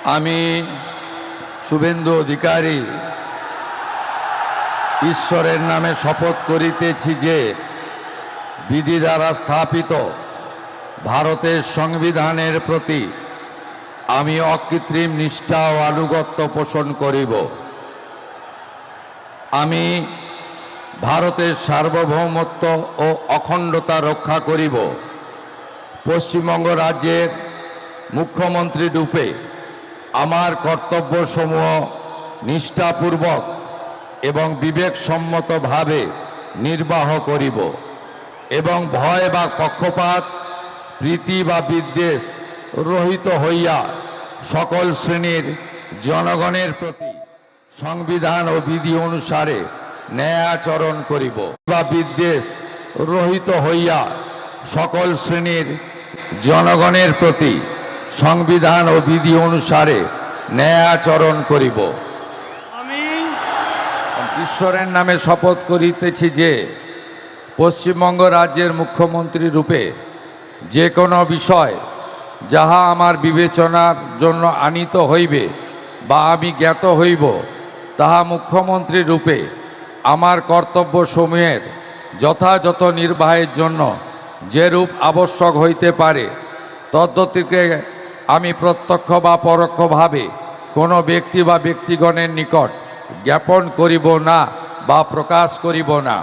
আমি শুভেন্দু অধিকারী ঈশ্বরের নামে শপথ করিতেছি যে বিধি দ্বারা স্থাপিত ভারতের সংবিধানের প্রতি আমি অকৃত্রিম নিষ্ঠা ও আনুগত্য পোষণ করিব। আমি ভারতের সার্বভৌমত্ব ও অখণ্ডতা রক্ষা করিব। পশ্চিমবঙ্গ রাজ্যের মুখ্যমন্ত্রী রূপে আমার কর্তব্যসমূহ নিষ্ঠাপূর্বক এবং বিবেকসম্মতভাবে নির্বাহ করিব এবং ভয় বা পক্ষপাত, প্রীতি বা বিদ্বেষ রহিত হইয়া সকল শ্রেণীর জনগণের প্রতি সংবিধান ও বিধি অনুসারে ন্যায়াচরণ করিব বা বিদ্বেষ রহিত হইয়া সকল শ্রেণীর জনগণের প্রতি সংবিধান ও বিধি অনুসারে ন্যায়াচরণ করিব। ঈশ্বরের নামে শপথ করিতেছি যে পশ্চিমবঙ্গ রাজ্যের মুখ্যমন্ত্রী রূপে যে কোনো বিষয় যাহা আমার বিবেচনার জন্য আনীত হইবে বা আমি জ্ঞাত হইব, তাহা মুখ্যমন্ত্রী রূপে আমার কর্তব্যসমূহের যথাযথ নির্বাহের জন্য যেরূপ আবশ্যক হইতে পারে তদ্গতিকে আমি প্রত্যক্ষ বা পরোক্ষভাবে কোনো ব্যক্তি বা ব্যক্তিগণের নিকট জ্ঞাপন করিব না বা প্রকাশ করিব না।